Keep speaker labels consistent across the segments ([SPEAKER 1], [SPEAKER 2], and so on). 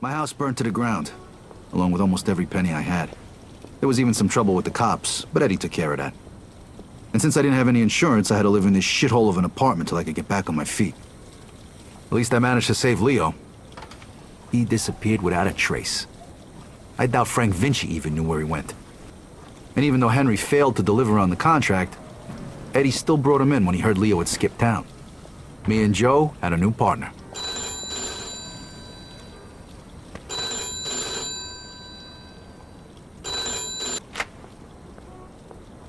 [SPEAKER 1] My house burned to the ground, along with almost every penny I had. There was even some trouble with the cops, but Eddie took care of that. And since I didn't have any insurance, I had to live in this shithole of an apartment till I could get back on my feet. At least I managed to save Leo. He disappeared without a trace. I doubt Frank Vinci even knew where he went. And even though Henry failed to deliver on the contract, Eddie still brought him in when he heard Leo had skipped town. Me and Joe had a new partner.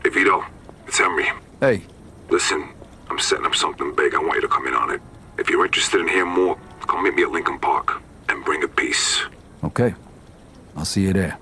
[SPEAKER 2] Hey, Vito. It's Henry.
[SPEAKER 1] Hey.
[SPEAKER 2] Listen, I'm setting up something big. I want you to come in on it. If you're interested in hearing more, come meet me at Lincoln Park. And bring a piece.
[SPEAKER 1] Okay. I'll see you there.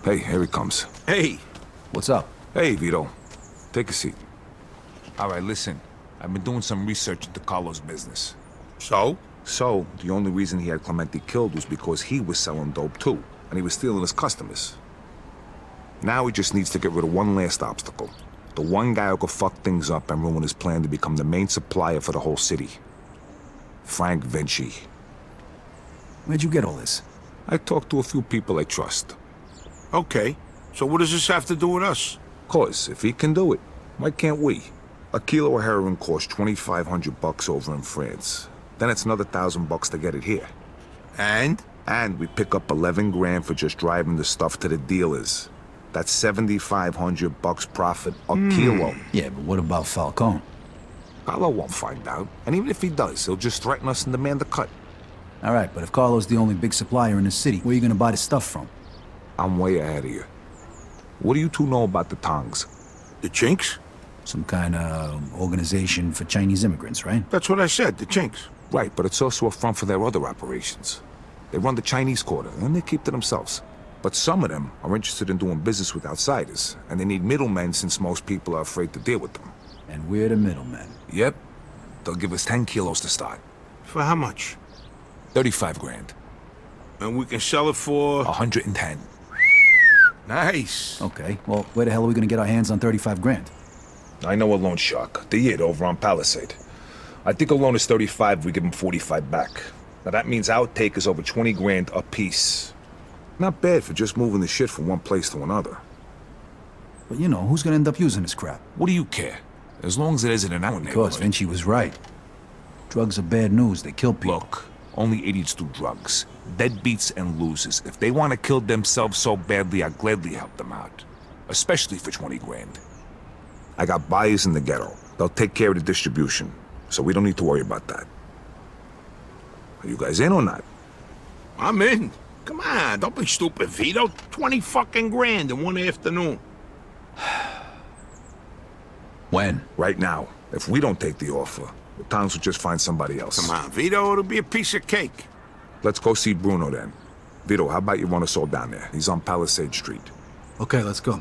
[SPEAKER 2] Hey, here he comes.
[SPEAKER 3] Hey!
[SPEAKER 1] What's up?
[SPEAKER 2] Hey, Vito. Take a seat.
[SPEAKER 3] Alright, listen. I've been doing some research into Carlos' business.
[SPEAKER 2] So?
[SPEAKER 3] So, the only reason he had Clemente killed was because he was selling dope too, and he was stealing his customers. Now he just needs to get rid of one last obstacle. The one guy who could fuck things up and ruin his plan to become the main supplier for the whole city. Frank Vinci.
[SPEAKER 1] Where'd you get all this?
[SPEAKER 3] I talked to a few people I trust.
[SPEAKER 4] Okay, so what does this have to do with us?
[SPEAKER 3] 'Cause if he can do it, why can't we? A kilo of heroin costs $2,500 over in France. Then it's another $1,000 to get it here.
[SPEAKER 4] And?
[SPEAKER 3] And we pick up 11 grand for just driving the stuff to the dealers. That's $7,500 profit a kilo.
[SPEAKER 1] Yeah, but what about Falcone?
[SPEAKER 3] Carlo won't find out. And even if he does, he'll just threaten us and demand a cut.
[SPEAKER 1] All right, but if Carlo's the only big supplier in the city, where are you gonna buy the stuff from?
[SPEAKER 3] I'm way ahead of you. What do you two know about the Tongs?
[SPEAKER 4] The Chinks?
[SPEAKER 1] Some kind of organization for Chinese immigrants, right?
[SPEAKER 4] That's what I said, the Chinks.
[SPEAKER 3] Right, but it's also a front for their other operations. They run the Chinese quarter, and they keep to themselves. But some of them are interested in doing business with outsiders, and they need middlemen since most people are afraid to deal with them.
[SPEAKER 1] And we're the middlemen.
[SPEAKER 3] Yep. They'll give us 10 kilos to start.
[SPEAKER 4] For how much?
[SPEAKER 3] 35 grand.
[SPEAKER 4] And we can sell it for...
[SPEAKER 3] 110.
[SPEAKER 4] Nice.
[SPEAKER 1] Okay, well, where the hell are we gonna get our hands on 35 grand?
[SPEAKER 3] I know a loan shark. The Yid over on Palisade. I think a loan is 35 if we give him 45 back. Now that means our take is over 20 grand a piece. Not bad for just moving the shit from one place to another.
[SPEAKER 1] But you know, who's gonna end up using this crap?
[SPEAKER 3] What do you care? As long as it isn't in our
[SPEAKER 1] Of course,
[SPEAKER 3] neighborhood.
[SPEAKER 1] Vinci was right. Drugs are bad news, they kill people.
[SPEAKER 3] Look, only idiots do drugs. Deadbeats and losers. If they want to kill themselves so badly, I'll gladly help them out. Especially for 20 grand. I got buyers in the ghetto. They'll take care of the distribution, so we don't need to worry about that. Are you guys in or not?
[SPEAKER 4] I'm in. Come on, don't be stupid, Vito. 20 fucking grand in one afternoon.
[SPEAKER 1] When?
[SPEAKER 3] Right now. If we don't take the offer, the towns will just find somebody else.
[SPEAKER 4] Come on, Vito, it'll be a piece of cake.
[SPEAKER 3] Let's go see Bruno then. Vito, how about you run us all down there? He's on Palisade Street.
[SPEAKER 1] Okay, let's go.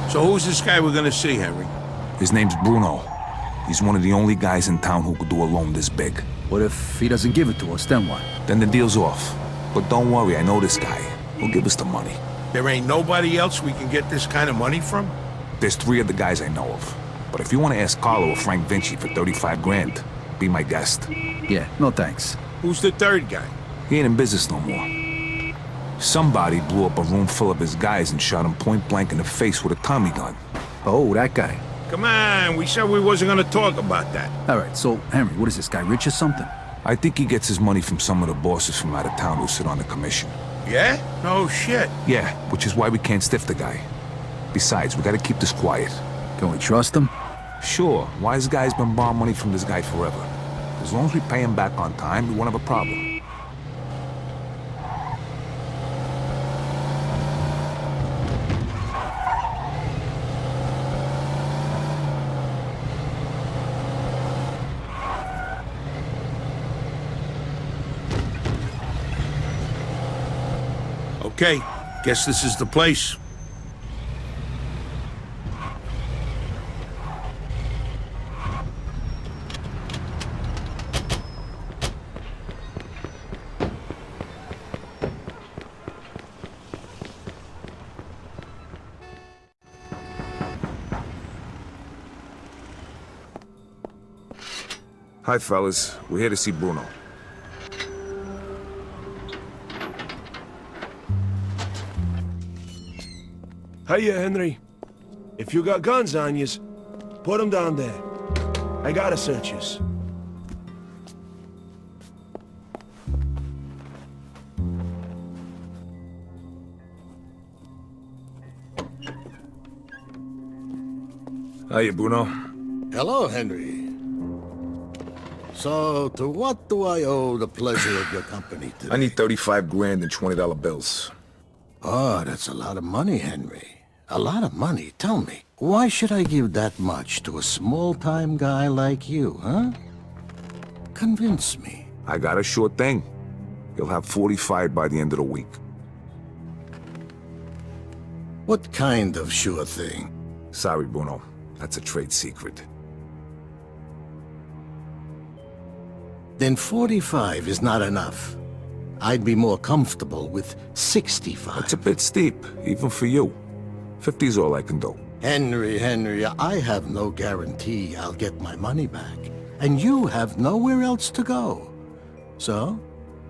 [SPEAKER 4] So who's this guy we're gonna see, Henry?
[SPEAKER 3] His name's Bruno. He's one of the only guys in town who could do a loan this big.
[SPEAKER 1] What if he doesn't give it to us, then what?
[SPEAKER 3] Then the deal's off. But don't worry, I know this guy. He'll give us the money.
[SPEAKER 4] There ain't nobody else we can get this kind of money from?
[SPEAKER 3] There's 3 of the guys I know of. But if you want to ask Carlo or Frank Vinci for 35 grand, be my guest.
[SPEAKER 1] Yeah, no thanks.
[SPEAKER 4] Who's the third guy?
[SPEAKER 3] He ain't in business no more. Somebody blew up a room full of his guys and shot him point blank in the face with a Tommy gun.
[SPEAKER 1] Oh, that guy.
[SPEAKER 4] Come on, we said we wasn't gonna talk about that.
[SPEAKER 1] All right, so, Henry, what is this guy, rich or something?
[SPEAKER 3] I think he gets his money from some of the bosses from out of town who sit on the commission.
[SPEAKER 4] Yeah? No shit.
[SPEAKER 3] Yeah, which is why we can't stiff the guy. Besides, we gotta keep this quiet.
[SPEAKER 1] Can we trust him?
[SPEAKER 3] Sure, wise guy's been borrowing money from this guy forever. As long as we pay him back on time, we won't have a problem.
[SPEAKER 4] Okay, guess this is the place.
[SPEAKER 3] Hi, fellas. We're here to see Bruno.
[SPEAKER 5] Hiya, Henry. If you got guns on yous, put 'em down there. I gotta search yous.
[SPEAKER 3] Hiya, Bruno.
[SPEAKER 6] Hello, Henry. So, to what do I owe the pleasure of your company today?
[SPEAKER 3] I need 35 grand in $20 bills.
[SPEAKER 6] Oh, that's a lot of money, Henry. A lot of money. Tell me, why should I give that much to a small-time guy like you, huh? Convince me.
[SPEAKER 3] I got a sure thing. You'll have 45 by the end of the week.
[SPEAKER 6] What kind of sure thing?
[SPEAKER 3] Sorry, Bruno. That's a trade secret.
[SPEAKER 6] Then 45 is not enough. I'd be more comfortable with 65.
[SPEAKER 3] It's a bit steep, even for you. 50's all I can do.
[SPEAKER 6] Henry, I have no guarantee I'll get my money back. And you have nowhere else to go. So,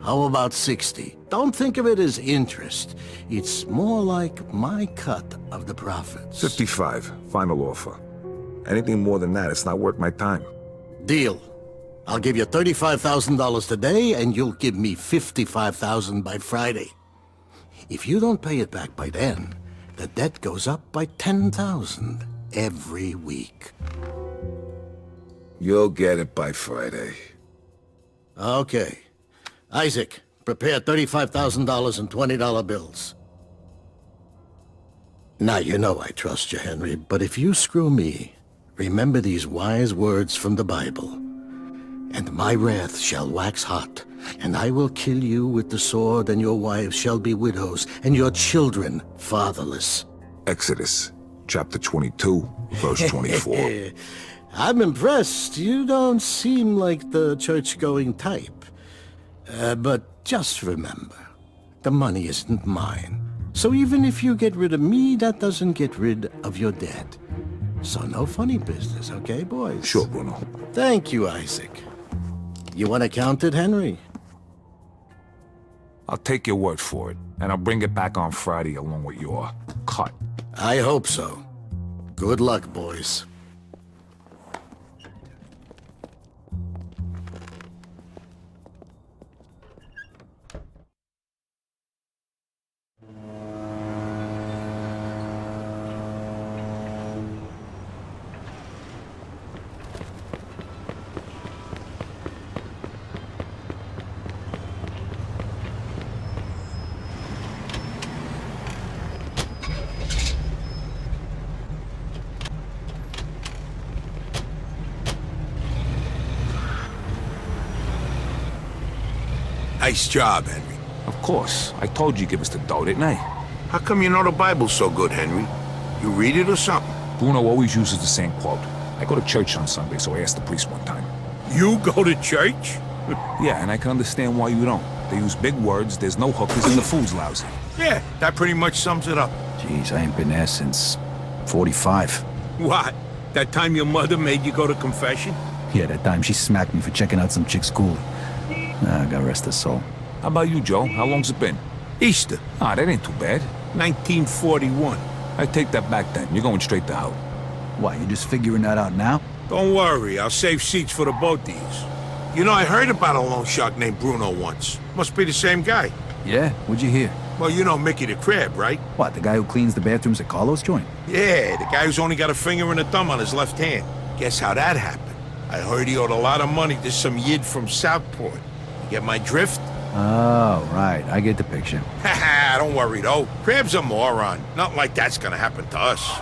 [SPEAKER 6] how about 60? Don't think of it as interest. It's more like my cut of the profits.
[SPEAKER 3] 55, final offer. Anything more than that, it's not worth my time.
[SPEAKER 6] Deal. I'll give you $35,000 today, and you'll give me $55,000 by Friday. If you don't pay it back by then, the debt goes up by $10,000 every week.
[SPEAKER 3] You'll get it by Friday.
[SPEAKER 6] Okay. Isaac, prepare $35,000 in $20 bills. Now, you know I trust you, Henry, but if you screw me, remember these wise words from the Bible. And my wrath shall wax hot and I will kill you with the sword, and your wives shall be widows, and your children fatherless.
[SPEAKER 3] Exodus, chapter 22, verse 24.
[SPEAKER 6] I'm impressed. You don't seem like the church-going type. But just remember, the money isn't mine. So even if you get rid of me, that doesn't get rid of your debt. So no funny business, okay, boys?
[SPEAKER 3] Sure, Bruno.
[SPEAKER 6] Thank you, Isaac. You want to count it, Henry?
[SPEAKER 3] I'll take your word for it, and I'll bring it back on Friday along with your cut.
[SPEAKER 6] I hope so. Good luck, boys.
[SPEAKER 4] Nice job, Henry.
[SPEAKER 3] Of course. I told you give us the dough, didn't I?
[SPEAKER 4] How come you know the Bible so good, Henry? You read it or something?
[SPEAKER 3] Bruno always uses the same quote. I go to church on Sunday, so I asked the priest one time.
[SPEAKER 4] You go to church?
[SPEAKER 3] Yeah, and I can understand why you don't. They use big words, there's no hookers, and the food's lousy.
[SPEAKER 4] Yeah, that pretty much sums it up.
[SPEAKER 1] Jeez, I ain't been there since 45.
[SPEAKER 4] What? That time your mother made you go to confession?
[SPEAKER 1] Yeah, that time she smacked me for checking out some chick's school. God rest her soul.
[SPEAKER 3] How about you, Joe? How long's it been?
[SPEAKER 4] Easter,
[SPEAKER 3] Ah, that ain't too bad.
[SPEAKER 4] 1941.
[SPEAKER 3] I take that back then. You're going straight to hell.
[SPEAKER 1] Why, you just figuring that out now?
[SPEAKER 4] Don't worry, I'll save seats for the boaties. You know, I heard about a loan shark named Bruno once. Must be the same guy.
[SPEAKER 1] Yeah? What'd you hear?
[SPEAKER 4] Well, you know Mickey the Crab, right?
[SPEAKER 1] What, the guy who cleans the bathrooms at Carlos' joint?
[SPEAKER 4] Yeah, the guy who's only got a finger and a thumb on his left hand. Guess how that happened? I heard he owed a lot of money to some yid from Southport. You get my drift?
[SPEAKER 1] Oh, right. I get the picture.
[SPEAKER 4] Haha, don't worry though. Crab's a moron. Nothing like that's gonna happen to us.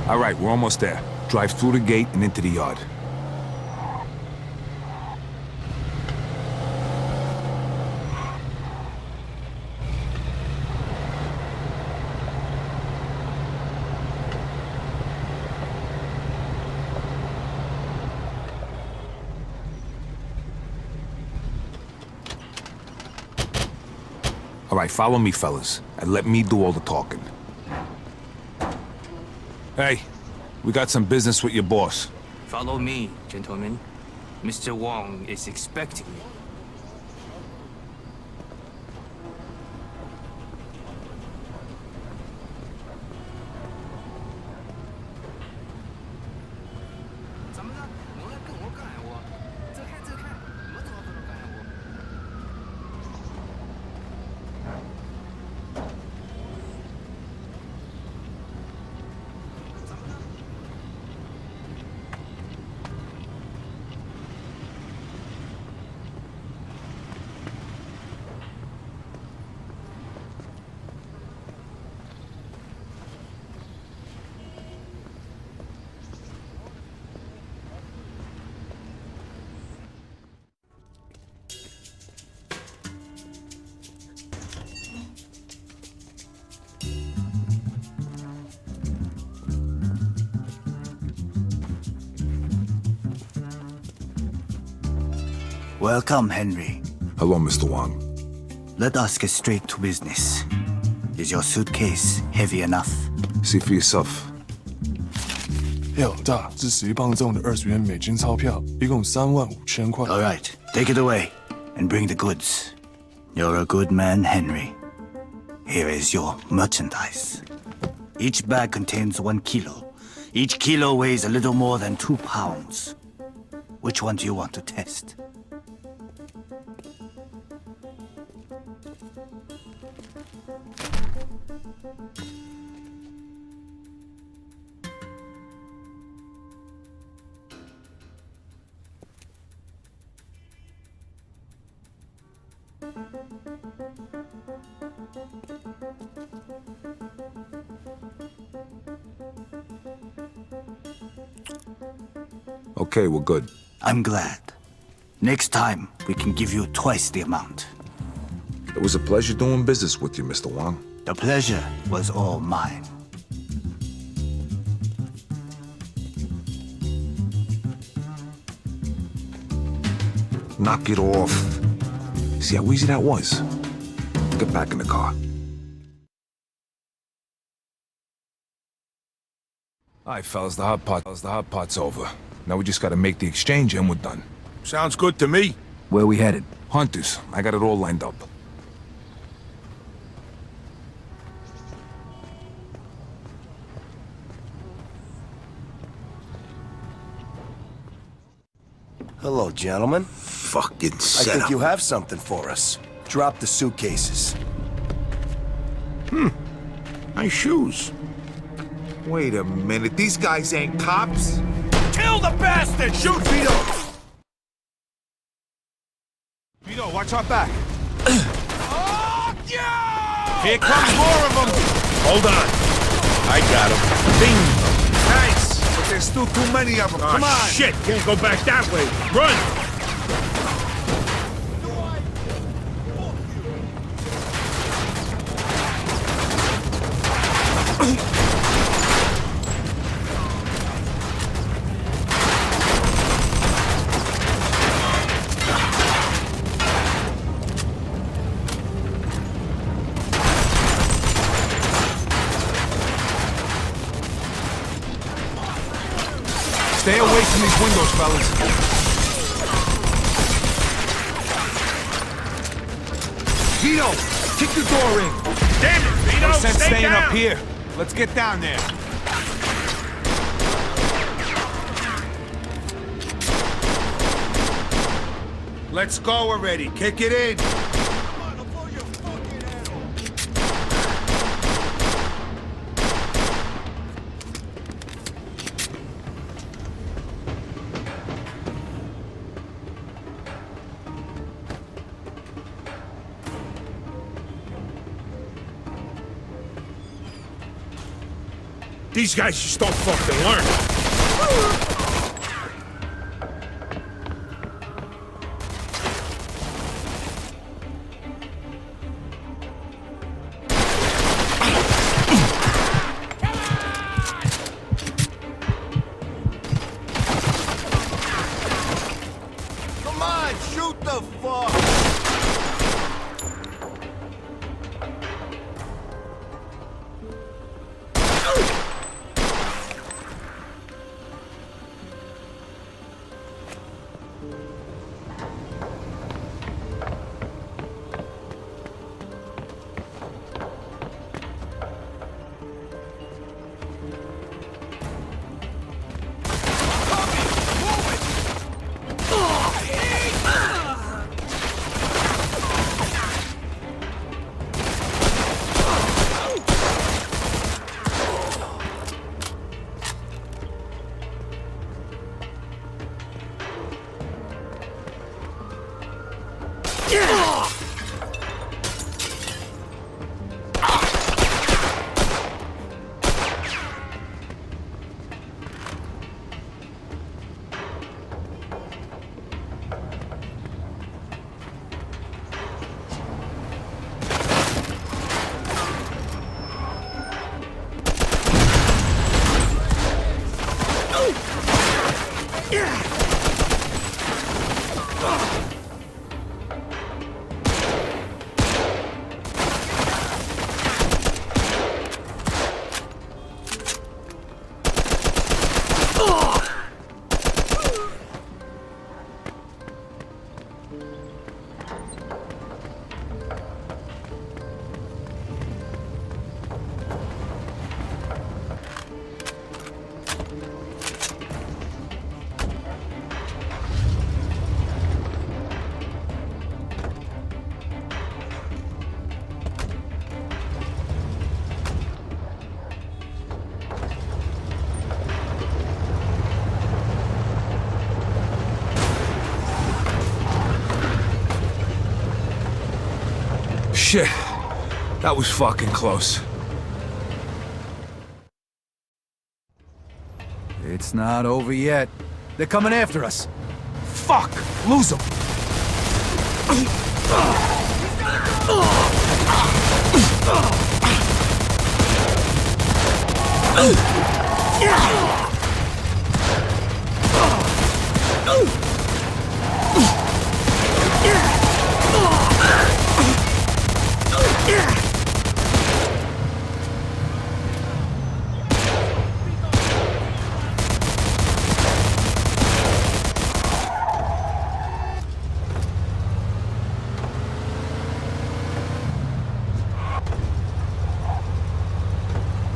[SPEAKER 3] All right, we're almost there. Drive through the gate and into the yard. All right, follow me, fellas, and let me do all the talking. Hey, we got some business with your boss.
[SPEAKER 7] Follow me, gentlemen. Mr. Wong is expecting me.
[SPEAKER 8] Welcome, Henry.
[SPEAKER 3] Hello, Mr. Wong.
[SPEAKER 8] Let us get straight to business. Is your suitcase heavy enough?
[SPEAKER 3] See for yourself.
[SPEAKER 9] 黑老大，这11磅重的20元美金钞票，一共35000块。
[SPEAKER 8] All right, take it away and bring the goods. You're a good man, Henry. Here is your merchandise. Each bag contains 1 kilo. Each kilo weighs a little more than 2 pounds. Which one do you want to test?
[SPEAKER 3] Okay, we're good.
[SPEAKER 8] I'm glad. Next time, we can give you twice the amount.
[SPEAKER 3] It was a pleasure doing business with you, Mr. Wong.
[SPEAKER 8] The pleasure was all mine.
[SPEAKER 3] Knock it off. See how easy that was? Get back in the car. All right, fellas, the hot pot's over. Now we just gotta make the exchange and we're done.
[SPEAKER 4] Sounds good to me.
[SPEAKER 1] Where we headed?
[SPEAKER 3] Hunters, I got it all lined up.
[SPEAKER 10] Hello, gentlemen.
[SPEAKER 4] Fucking
[SPEAKER 10] I
[SPEAKER 4] setup.
[SPEAKER 10] think you have something for us. Drop the suitcases.
[SPEAKER 4] Nice shoes.
[SPEAKER 3] Wait a minute, these guys ain't cops?
[SPEAKER 4] Kill the bastard! Shoot, Vito!
[SPEAKER 3] Vito, watch our back.
[SPEAKER 4] Oh, yeah! Here comes more of them! Hold on. I got him. Bing!
[SPEAKER 3] Nice! But there's still too many of them. Come on!
[SPEAKER 4] Shit! Can't go back that way. Run!
[SPEAKER 3] Stay away from these windows, fellas. Vito, kick the door in.
[SPEAKER 4] Damn it, Vito!
[SPEAKER 3] No sense
[SPEAKER 4] Stay
[SPEAKER 3] staying
[SPEAKER 4] down.
[SPEAKER 3] up here. Let's get down there.
[SPEAKER 4] Let's go already. Kick it in. These guys just don't fucking learn.
[SPEAKER 10] Come on, shoot the fuck!
[SPEAKER 3] Shit. That was fucking close.
[SPEAKER 1] It's not over yet. They're coming after us. Fuck! Lose them!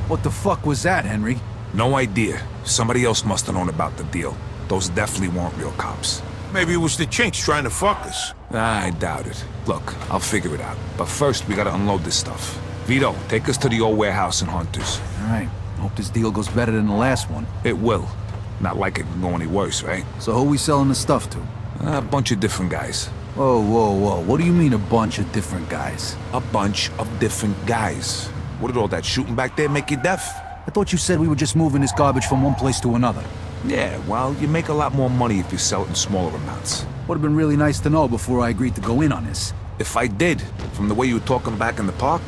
[SPEAKER 1] What the fuck was that, Henry?
[SPEAKER 3] No idea. Somebody else must have known about the deal. Those definitely weren't real cops.
[SPEAKER 4] Maybe it was the chinks trying to fuck us.
[SPEAKER 3] I doubt it. Look, I'll figure it out. But first, we gotta unload this stuff. Vito, take us to the old warehouse in Hunters.
[SPEAKER 1] All right. Hope this deal goes better than the last one.
[SPEAKER 3] It will. Not like it can go any worse, right?
[SPEAKER 1] So who we selling the stuff to?
[SPEAKER 3] A bunch of different guys.
[SPEAKER 1] Whoa, whoa, whoa. What do you mean a bunch of different guys?
[SPEAKER 3] A bunch of different guys. What did all that shooting back there make you deaf?
[SPEAKER 1] I thought you said we were just moving this garbage from one place to another.
[SPEAKER 3] Yeah, well, you make a lot more money if you sell it in smaller amounts.
[SPEAKER 1] Would have been really nice to know before I agreed to go in on this.
[SPEAKER 3] If I did, from the way you were talking back in the park,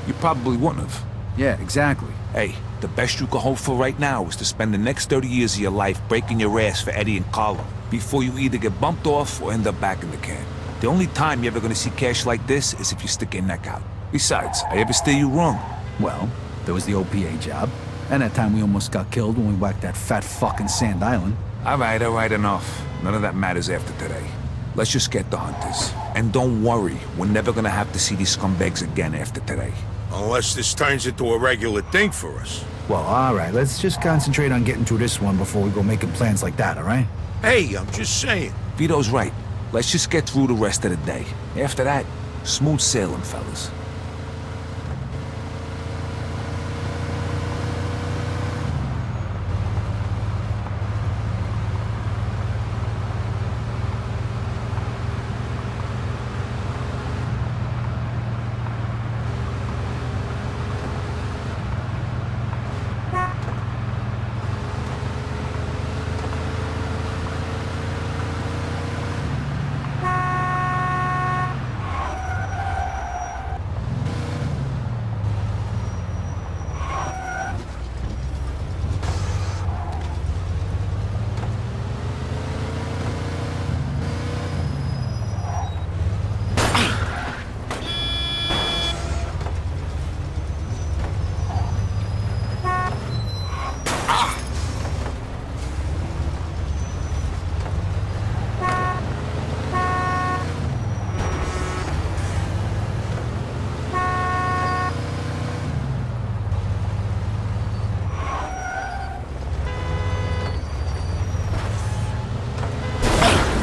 [SPEAKER 3] you probably wouldn't have.
[SPEAKER 1] Yeah, exactly.
[SPEAKER 3] Hey, the best you can hope for right now is to spend the next 30 years of your life breaking your ass for Eddie and Carlo before you either get bumped off or end up back in the can. The only time you're ever gonna see cash like this is if you stick your neck out. Besides, I ever steer you wrong?
[SPEAKER 1] Well, there was the OPA job, and that time we almost got killed when we whacked that fat fucking Sand Island.
[SPEAKER 3] All right, enough. None of that matters after today. Let's just get the Hunters. And don't worry, we're never gonna have to see these scumbags again after today.
[SPEAKER 4] Unless this turns into a regular thing for us.
[SPEAKER 1] Well, all right, let's just concentrate on getting through this one before we go making plans like that, all right?
[SPEAKER 4] Hey, I'm just saying.
[SPEAKER 3] Vito's right. Let's just get through the rest of the day. After that, smooth sailing, fellas.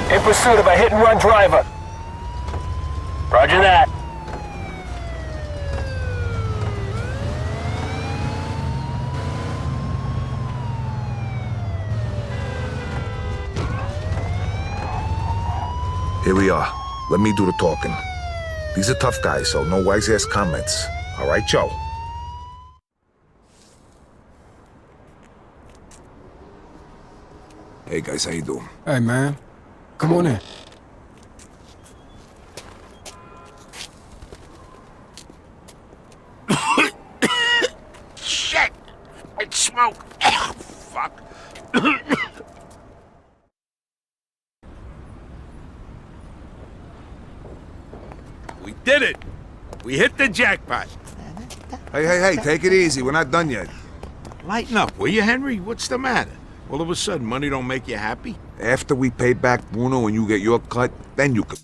[SPEAKER 11] In pursuit of a hit-and-run driver. Roger that.
[SPEAKER 3] Here we are. Let me do the talking. These are tough guys, so no wise-ass comments. All right, Joe? Hey, guys, how you doing?
[SPEAKER 9] Hey, man. Come on in.
[SPEAKER 4] Shit! It's smoke! Ah, fuck! We did it! We hit the jackpot!
[SPEAKER 3] Hey, take it easy. We're not done yet.
[SPEAKER 4] Lighten up, will you, Henry? What's the matter? All of a sudden, money don't make you happy?
[SPEAKER 3] After we pay back Bruno and you get your cut, then you could...